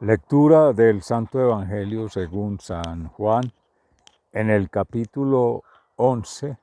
Lectura del Santo Evangelio según San Juan, en el capítulo 11,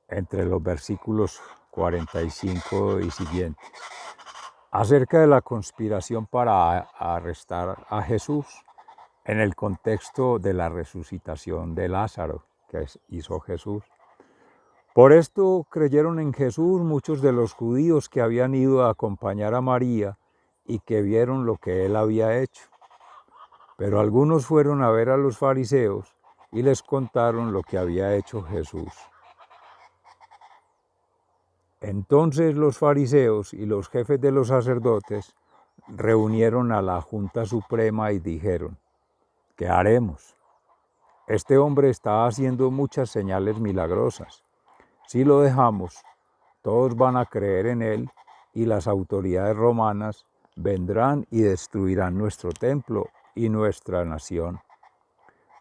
entre los versículos 45 y siguientes, acerca de la conspiración para arrestar a Jesús en el contexto de la resucitación de Lázaro que hizo Jesús. Por esto creyeron en Jesús muchos de los judíos que habían ido a acompañar a María y que vieron lo que él había hecho. Pero algunos fueron a ver a los fariseos y les contaron lo que había hecho Jesús. Entonces los fariseos y los jefes de los sacerdotes reunieron a la Junta Suprema y dijeron: ¿qué haremos? Este hombre está haciendo muchas señales milagrosas. Si lo dejamos, todos van a creer en él y las autoridades romanas vendrán y destruirán nuestro templo y nuestra nación.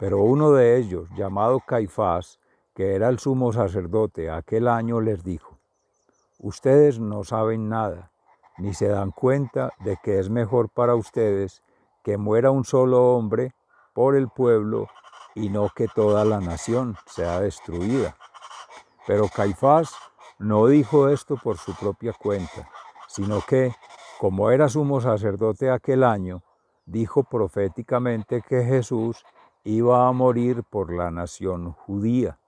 Pero uno de ellos, llamado Caifás, que era el sumo sacerdote aquel año, les dijo: ustedes no saben nada, ni se dan cuenta de que es mejor para ustedes que muera un solo hombre por el pueblo y no que toda la nación sea destruida. Pero Caifás no dijo esto por su propia cuenta, sino que, como era sumo sacerdote aquel año, dijo proféticamente que Jesús iba a morir por la nación judía,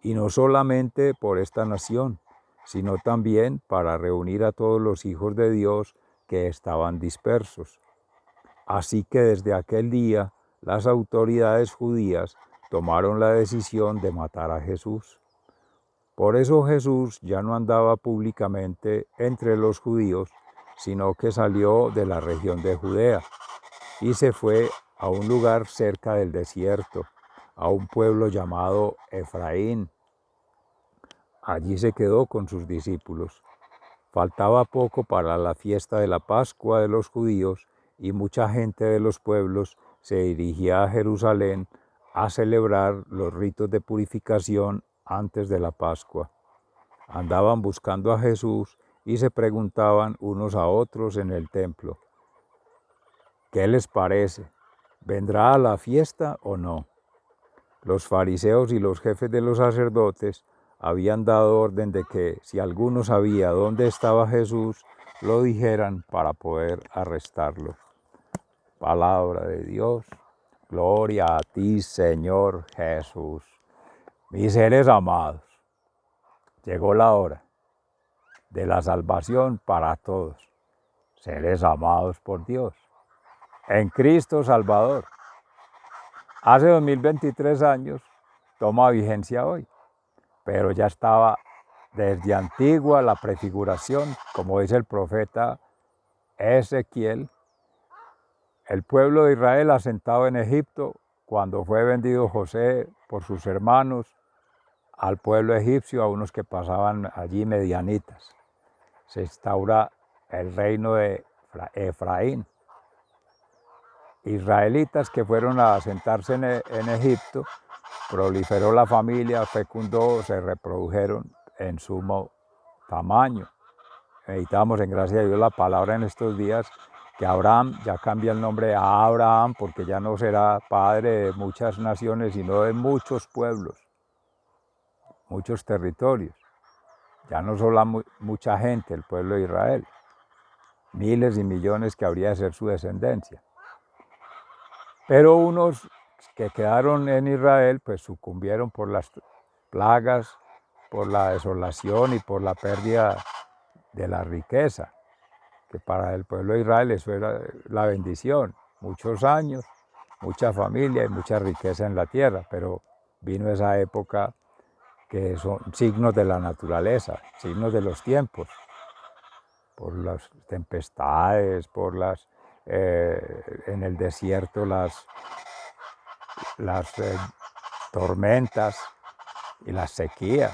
y no solamente por esta nación, sino también para reunir a todos los hijos de Dios que estaban dispersos. Así que desde aquel día las autoridades judías tomaron la decisión de matar a Jesús. Por eso Jesús ya no andaba públicamente entre los judíos, sino que salió de la región de Judea y se fue a un lugar cerca del desierto, a un pueblo llamado Efraín. Allí se quedó con sus discípulos. Faltaba poco para la fiesta de la Pascua de los judíos y mucha gente de los pueblos se dirigía a Jerusalén a celebrar los ritos de purificación antes de la Pascua. Andaban buscando a Jesús y se preguntaban unos a otros en el templo: ¿qué les parece? ¿Vendrá a la fiesta o no? Los fariseos y los jefes de los sacerdotes habían dado orden de que si alguno sabía dónde estaba Jesús, lo dijeran para poder arrestarlo. Palabra de Dios. Gloria a ti, Señor Jesús. Mis seres amados, llegó la hora de la salvación para todos, seres amados por Dios, en Cristo Salvador. Hace 2023 años, toma vigencia hoy, pero ya estaba desde antigua la prefiguración, como dice el profeta Ezequiel. El pueblo de Israel asentado en Egipto, cuando fue vendido José por sus hermanos al pueblo egipcio, a unos que pasaban allí medianitas, se instaura el reino de Efraín. Israelitas que fueron a asentarse en Egipto, proliferó la familia, fecundó, se reprodujeron en sumo tamaño. Meditamos en gracia de Dios la palabra en estos días, que Abraham ya cambia el nombre a Abraham, porque ya no será padre de muchas naciones, sino de muchos pueblos, muchos territorios. Ya no solo mucha gente, el pueblo de Israel, miles y millones que habría de ser su descendencia. Pero unos que quedaron en Israel, pues sucumbieron por las plagas, por la desolación y por la pérdida de la riqueza, que para el pueblo de Israel eso era la bendición. Muchos años, mucha familia y mucha riqueza en la tierra, pero vino esa época que son signos de la naturaleza, signos de los tiempos, por las tempestades, por las en el desierto las tormentas y la sequía,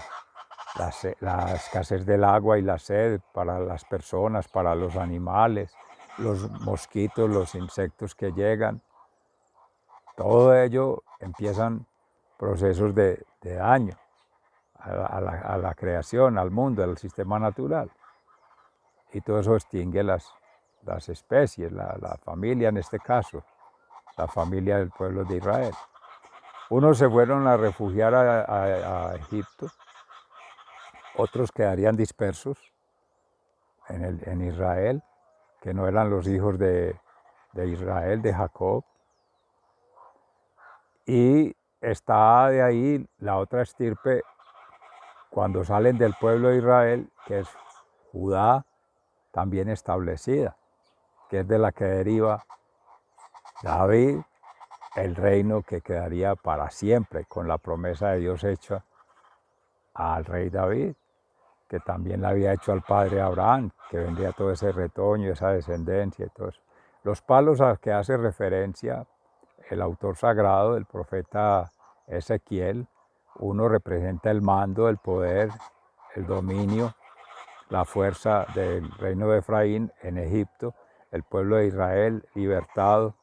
la escasez del agua y la sed para las personas, para los animales, los mosquitos, los insectos que llegan. Todo ello empiezan procesos de daño a la creación, al mundo, al sistema natural. Y todo eso extingue las especies, la familia en este caso, la familia del pueblo de Israel. Unos se fueron a refugiar a Egipto, otros quedarían dispersos en Israel, que no eran los hijos de Israel, de Jacob. Y está de ahí la otra estirpe, cuando salen del pueblo de Israel, que es Judá, también establecida, que es de la que deriva David, el reino que quedaría para siempre, con la promesa de Dios hecha al rey David, que también la había hecho al padre Abraham, que vendría todo ese retoño, esa descendencia y todo eso. Los palos a los que hace referencia el autor sagrado, el profeta Ezequiel, uno representa el mando, el poder, el dominio, la fuerza del reino de Efraín en Egipto, el pueblo de Israel libertado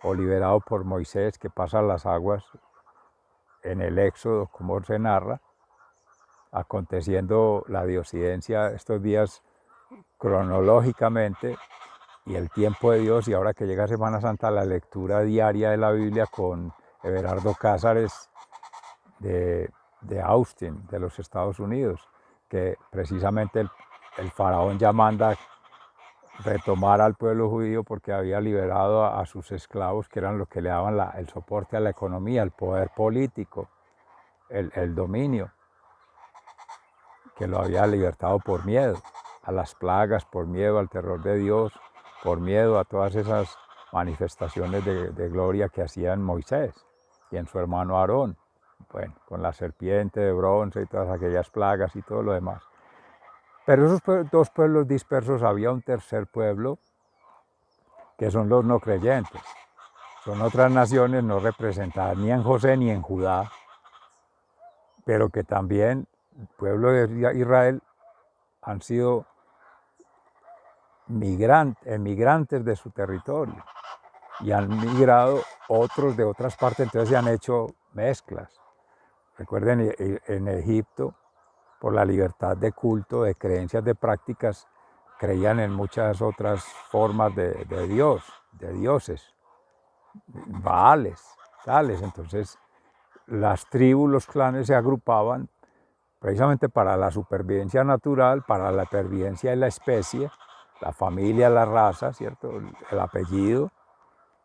o liberado por Moisés, que pasa las aguas en el Éxodo, como se narra, aconteciendo la diosidencia estos días cronológicamente y el tiempo de Dios, y ahora que llega Semana Santa, la lectura diaria de la Biblia con Everardo Cázares de Austin, de los Estados Unidos, que precisamente el faraón ya manda retomar al pueblo judío porque había liberado a sus esclavos, que eran los que le daban el soporte a la economía, el poder político, el dominio, que lo había libertado por miedo a las plagas, por miedo al terror de Dios, por miedo a todas esas manifestaciones de gloria que hacían Moisés y en su hermano Aarón, bueno, con la serpiente de bronce y todas aquellas plagas y todo lo demás. Pero esos dos pueblos dispersos, había un tercer pueblo, que son los no creyentes. Son otras naciones no representadas ni en José ni en Judá, pero que también el pueblo de Israel han sido emigrantes de su territorio y han migrado otros de otras partes, entonces se han hecho mezclas. Recuerden, en Egipto, por la libertad de culto, de creencias, de prácticas, creían en muchas otras formas de Dios, de dioses, baales, tales. Entonces, las tribus, los clanes se agrupaban precisamente para la supervivencia natural, para la pervivencia de la especie, la familia, la raza, ¿cierto? El apellido,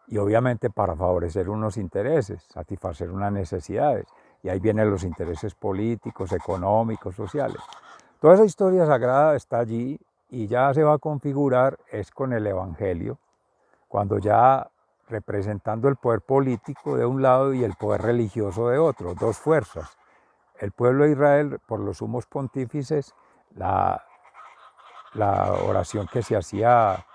y obviamente para favorecer unos intereses, satisfacer unas necesidades. Y ahí vienen los intereses políticos, económicos, sociales. Toda esa historia sagrada está allí y ya se va a configurar es con el Evangelio, cuando ya representando el poder político de un lado y el poder religioso de otro, dos fuerzas. El pueblo de Israel, por los sumos pontífices, la oración que se hacía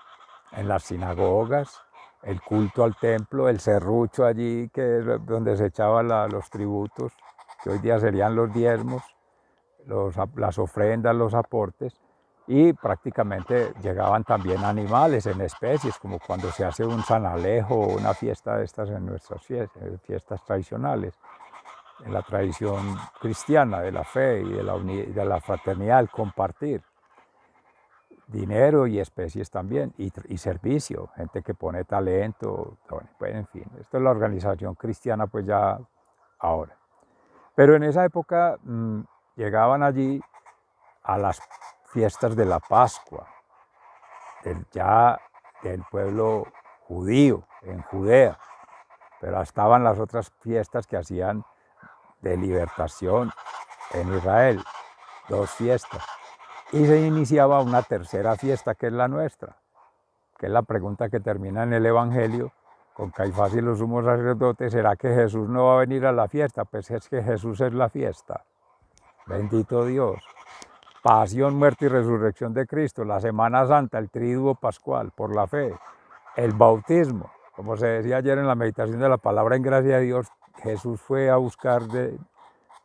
en las sinagogas, el culto al templo, el serrucho allí, que es donde se echaban los tributos, que hoy día serían los diezmos, las ofrendas, los aportes, y prácticamente llegaban también animales en especies, como cuando se hace un San Alejo o una fiesta de estas en nuestras fiestas tradicionales, en la tradición cristiana de la fe y de la fraternidad, el compartir. Dinero y especies también, y servicio, gente que pone talento, pues en fin, esto es la organización cristiana pues ya ahora. Pero en esa época llegaban allí a las fiestas de la Pascua, del pueblo judío, en Judea, pero estaban las otras fiestas que hacían de libertación en Israel, dos fiestas. Y se iniciaba una tercera fiesta, que es la nuestra, que es la pregunta que termina en el Evangelio con Caifás y los sumos sacerdotes: ¿será que Jesús no va a venir a la fiesta? Pues es que Jesús es la fiesta. Bendito Dios. Pasión, muerte y resurrección de Cristo, la Semana Santa, el Triduo Pascual, por la fe, el bautismo. Como se decía ayer en la meditación de la palabra en gracia de Dios, Jesús fue a buscar,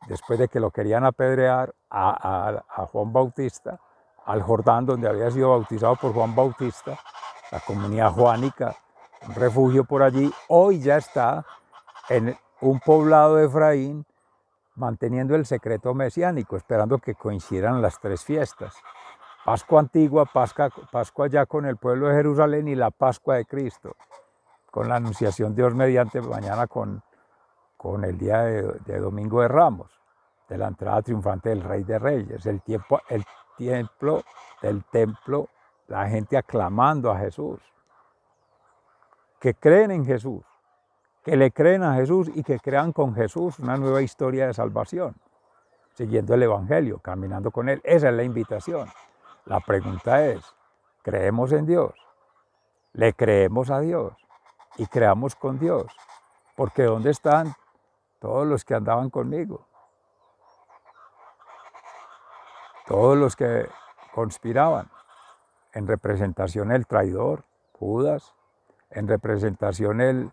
después de que lo querían apedrear, a Juan Bautista, al Jordán, donde había sido bautizado por Juan Bautista, la comunidad juánica, un refugio por allí. Hoy ya está en un poblado de Efraín, manteniendo el secreto mesiánico, esperando que coincidan las tres fiestas. Pascua antigua, Pascua ya con el pueblo de Jerusalén y la Pascua de Cristo, con la anunciación Dios mediante mañana con el día de Domingo de Ramos, de la entrada triunfante del Rey de Reyes, el tiempo del templo, la gente aclamando a Jesús, que creen en Jesús, que le creen a Jesús y que crean con Jesús una nueva historia de salvación, siguiendo el Evangelio, caminando con Él. Esa es la invitación. La pregunta es, ¿creemos en Dios? ¿Le creemos a Dios? Y creamos con Dios. Porque ¿dónde están todos los que andaban conmigo? Todos los que conspiraban. En representación el traidor, Judas. En representación el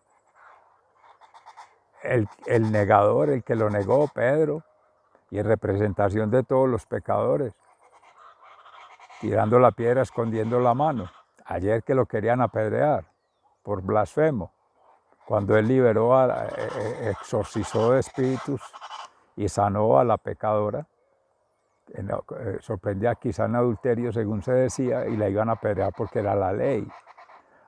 negador, el que lo negó, Pedro. Y en representación de todos los pecadores, tirando la piedra, escondiendo la mano. Ayer que lo querían apedrear por blasfemo, cuando él exorcizó espíritus y sanó a la pecadora, sorprendía quizá en adulterio, según se decía, y la iban a apedrear porque era la ley.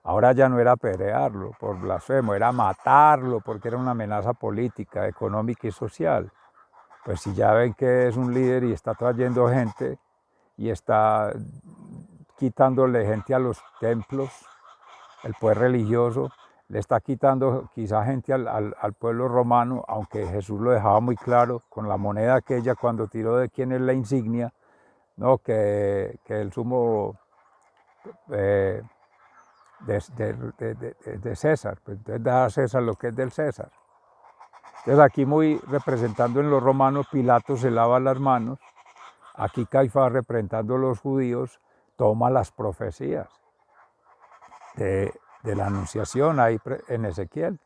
Ahora ya no era apedrearlo por blasfemo, era matarlo porque era una amenaza política, económica y social. Pues si ya ven que es un líder y está trayendo gente y está quitándole gente a los templos, el poder religioso, le está quitando quizá gente al pueblo romano, aunque Jesús lo dejaba muy claro con la moneda aquella cuando tiró de quién es la insignia, ¿no? que el sumo de César, pues entonces da a César lo que es del César. Entonces aquí muy representando en los romanos, Pilato se lava las manos, aquí Caifás representando a los judíos, toma las profecías de la anunciación ahí en Ezequiel,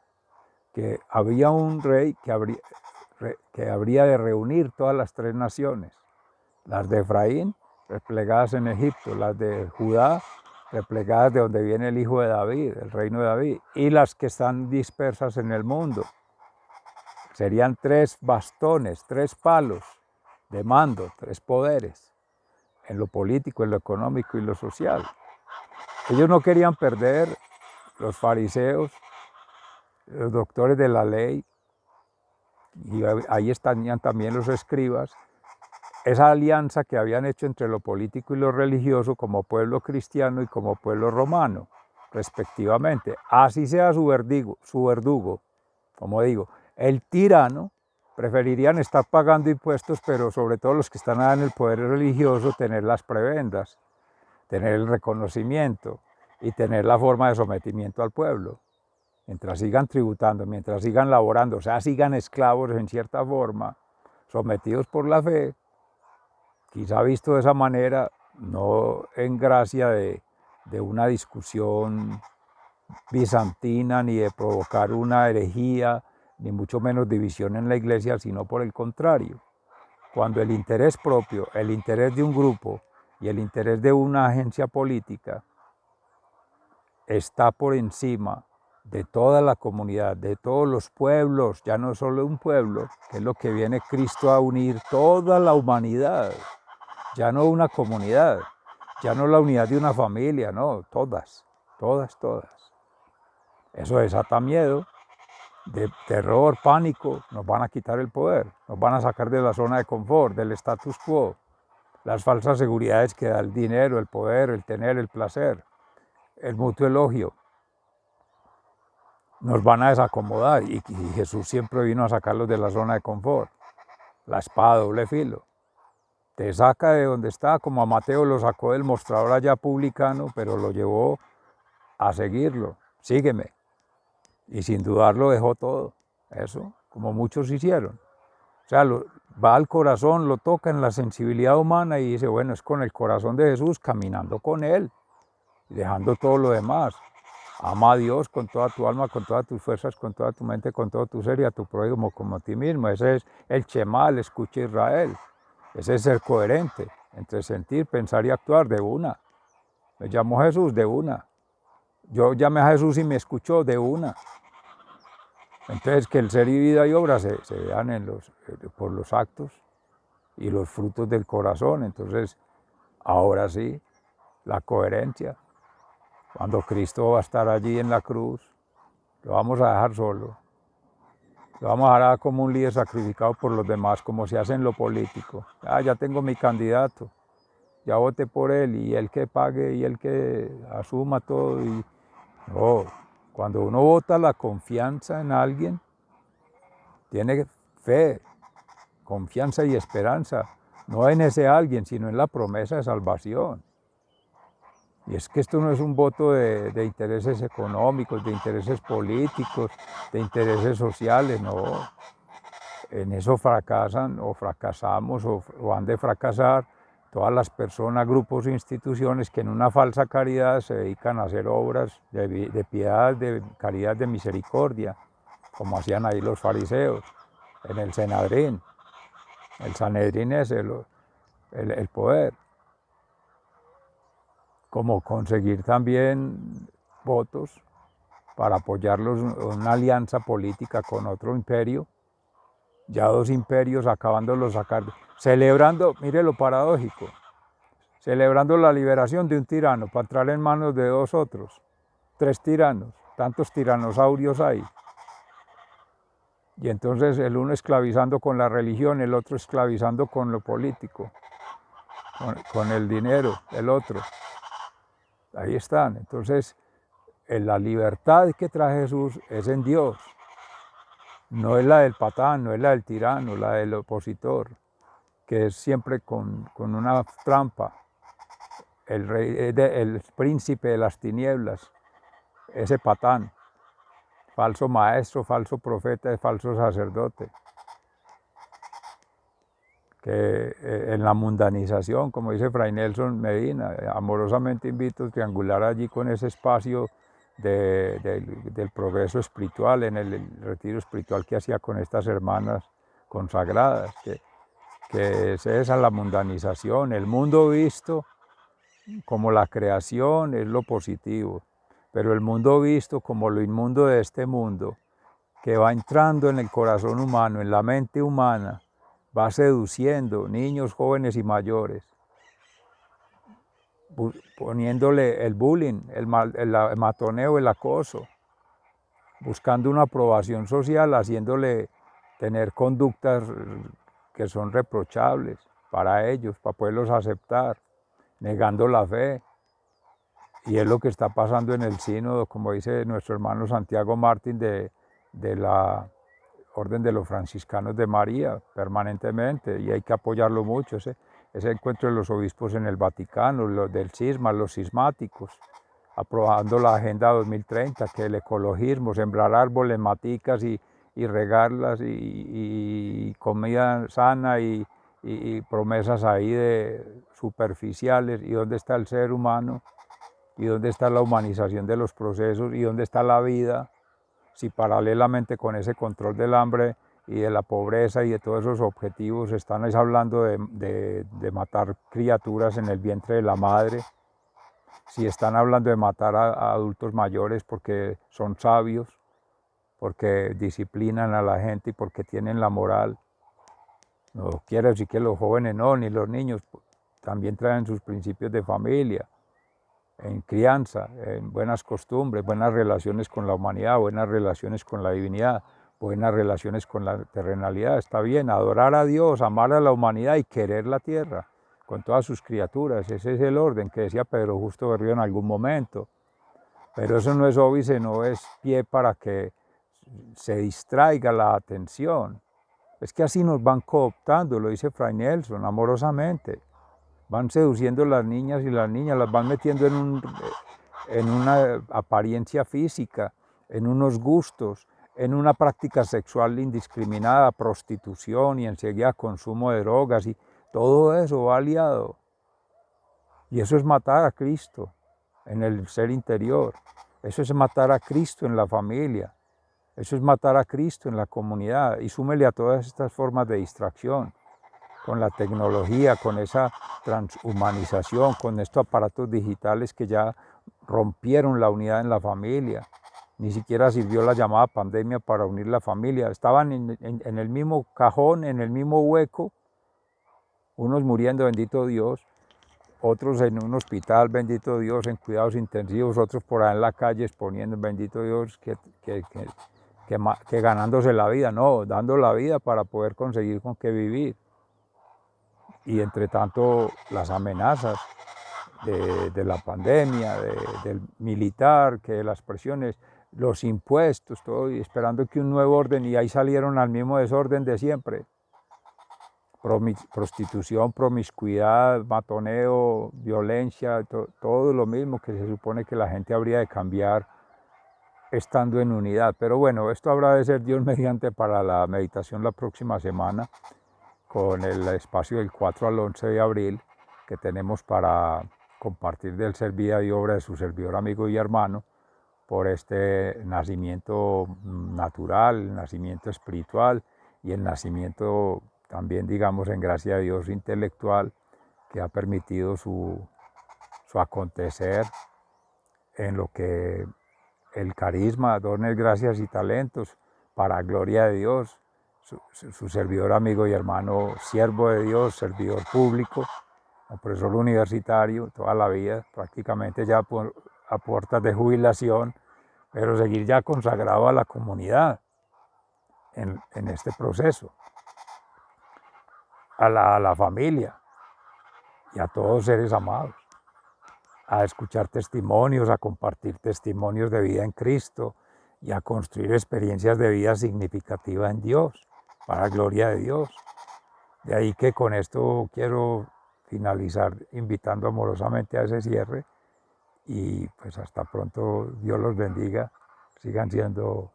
que había un rey que habría de reunir todas las tres naciones, las de Efraín, replegadas en Egipto, las de Judá, replegadas de donde viene el hijo de David, el reino de David, y las que están dispersas en el mundo. Serían tres bastones, tres palos de mando, tres poderes, en lo político, en lo económico y lo social. Ellos no querían perder, los fariseos, los doctores de la ley, y ahí estarían también los escribas, esa alianza que habían hecho entre lo político y lo religioso como pueblo cristiano y como pueblo romano, respectivamente. Así sea su verdugo, como digo, el tirano, preferirían estar pagando impuestos, pero sobre todo los que están en el poder religioso, tener las prebendas, tener el reconocimiento y tener la forma de sometimiento al pueblo. Mientras sigan tributando, mientras sigan laborando, o sea, sigan esclavos en cierta forma, sometidos por la fe, quizá visto de esa manera, no en gracia de una discusión bizantina, ni de provocar una herejía, ni mucho menos división en la iglesia, sino por el contrario. Cuando el interés propio, el interés de un grupo y el interés de una agencia política está por encima de toda la comunidad, de todos los pueblos, ya no solo un pueblo, que es lo que viene Cristo a unir toda la humanidad, ya no una comunidad, ya no la unidad de una familia, no, todas. Eso desata miedo, de terror, pánico, nos van a quitar el poder, nos van a sacar de la zona de confort, del status quo, las falsas seguridades que da el dinero, el poder, el tener, el placer, el mutuo elogio. Nos van a desacomodar y Jesús siempre vino a sacarlos de la zona de confort. La espada doble filo. Te saca de donde está, como a Mateo lo sacó del mostrador allá publicano, pero lo llevó a seguirlo. Sígueme. Y sin dudarlo dejó todo. Eso, como muchos hicieron. O sea, va al corazón, lo toca en la sensibilidad humana y dice, bueno, es con el corazón de Jesús, caminando con Él, y dejando todo lo demás. Ama a Dios con toda tu alma, con todas tus fuerzas, con toda tu mente, con todo tu ser y a tu prójimo como a ti mismo. Ese es el Shema, el escucha Israel. Ese es ser coherente entre sentir, pensar y actuar de una. Me llamó Jesús de una. Yo llamé a Jesús y me escuchó de una. Entonces que el ser y vida y obra se vean por los actos y los frutos del corazón. Entonces Ahora sí, la coherencia. Cuando Cristo va a estar allí en la cruz, lo vamos a dejar solo. Lo vamos a dejar como un líder sacrificado por los demás, como se hace en lo político. Ah, ya tengo mi candidato, ya voté por él, y él que pague y él que asuma todo. No, cuando uno vota la confianza en alguien, tiene fe, confianza y esperanza, no en ese alguien, sino en la promesa de salvación. Y es que esto no es un voto de intereses económicos, de intereses políticos, de intereses sociales, no. En eso fracasan o fracasamos o han de fracasar todas las personas, grupos e instituciones que en una falsa caridad se dedican a hacer obras de piedad, de caridad, de misericordia, como hacían ahí los fariseos en el Sanedrín. El Sanedrín es el poder. Como conseguir también votos para apoyarlos en una alianza política con otro imperio, ya dos imperios acabándolos sacar, celebrando, mire lo paradójico, celebrando la liberación de un tirano para entrar en manos de dos otros, tres tiranos, tantos tiranosaurios hay. Y entonces el uno esclavizando con la religión, el otro esclavizando con lo político, con el dinero, el otro. Ahí están. Entonces, la libertad que trae Jesús es en Dios. No es la del patán, no es la del tirano, la del opositor, que es siempre con una trampa. El rey, el príncipe de las tinieblas, ese patán, falso maestro, falso profeta, falso sacerdote, que en la mundanización, como dice Fray Nelson Medina, amorosamente invito a triangular allí con ese espacio del progreso espiritual, en el retiro espiritual que hacía con estas hermanas consagradas, que es esa la mundanización, el mundo visto como la creación es lo positivo, pero el mundo visto como lo inmundo de este mundo, que va entrando en el corazón humano, en la mente humana, va seduciendo niños, jóvenes y mayores, poniéndole el bullying, el matoneo, el acoso, buscando una aprobación social, haciéndole tener conductas que son reprochables para ellos, para poderlos aceptar, negando la fe. Y es lo que está pasando en el sínodo, como dice nuestro hermano Santiago Martín de la Orden de los Franciscanos de María, permanentemente, y hay que apoyarlo mucho, ese encuentro de los obispos en el Vaticano, los del cisma, los cismáticos, aprobando la Agenda 2030, que el ecologismo, sembrar árboles, maticas y regarlas, y comida sana y promesas ahí de superficiales, y dónde está el ser humano, y dónde está la humanización de los procesos, y dónde está la vida, si paralelamente con ese control del hambre y de la pobreza y de todos esos objetivos están hablando de matar criaturas en el vientre de la madre, si están hablando de matar a adultos mayores porque son sabios, porque disciplinan a la gente y porque tienen la moral. No quiere decir que los jóvenes no, ni los niños, también traen sus principios de familia, en crianza, en buenas costumbres, buenas relaciones con la humanidad, buenas relaciones con la divinidad, buenas relaciones con la terrenalidad. Está bien, adorar a Dios, amar a la humanidad y querer la tierra con todas sus criaturas. Ese es el orden que decía Pedro Justo Berrío en algún momento. Pero eso no es óbice, no es pie para que se distraiga la atención. Es que así nos van cooptando, lo dice Fray Nelson, amorosamente. Van seduciendo las niñas y las niñas las van metiendo en una apariencia física, en unos gustos, en una práctica sexual indiscriminada, prostitución y enseguida consumo de drogas, y todo eso va aliado. Y eso es matar a Cristo en el ser interior. Eso es matar a Cristo en la familia. Eso es matar a Cristo en la comunidad. Y súmele a todas estas formas de distracción, con la tecnología, con esa transhumanización, con estos aparatos digitales que ya rompieron la unidad en la familia. Ni siquiera sirvió la llamada pandemia para unir la familia. Estaban en el mismo cajón, en el mismo hueco, unos muriendo, bendito Dios, otros en un hospital, bendito Dios, en cuidados intensivos, otros por ahí en la calle exponiendo, bendito Dios, que ganándose la vida, no, dando la vida para poder conseguir con qué vivir. Y entre tanto las amenazas de la pandemia, del militar, que las presiones, los impuestos, todo, y esperando que un nuevo orden, y ahí salieron al mismo desorden de siempre. Prostitución, promiscuidad, matoneo, violencia, todo lo mismo que se supone que la gente habría de cambiar estando en unidad. Pero bueno, esto habrá de ser Dios mediante para la meditación la próxima semana, con el espacio del 4 al 11 de abril que tenemos para compartir del ser, vida y obra de su servidor, amigo y hermano, por este nacimiento natural, el nacimiento espiritual y el nacimiento también, digamos, en gracia de Dios intelectual, que ha permitido su acontecer en lo que el carisma, dones, gracias y talentos, para gloria de Dios, su servidor, amigo y hermano, siervo de Dios, servidor público, profesor universitario, toda la vida, prácticamente ya a puertas de jubilación, pero seguir ya consagrado a la comunidad en este proceso, a la familia y a todos seres amados, a escuchar testimonios, a compartir testimonios de vida en Cristo y a construir experiencias de vida significativa en Dios, para gloria de Dios. De ahí que con esto quiero finalizar invitando amorosamente a ese cierre, y pues hasta pronto, Dios los bendiga, sigan siendo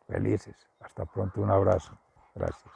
felices. Hasta pronto, un abrazo. Gracias.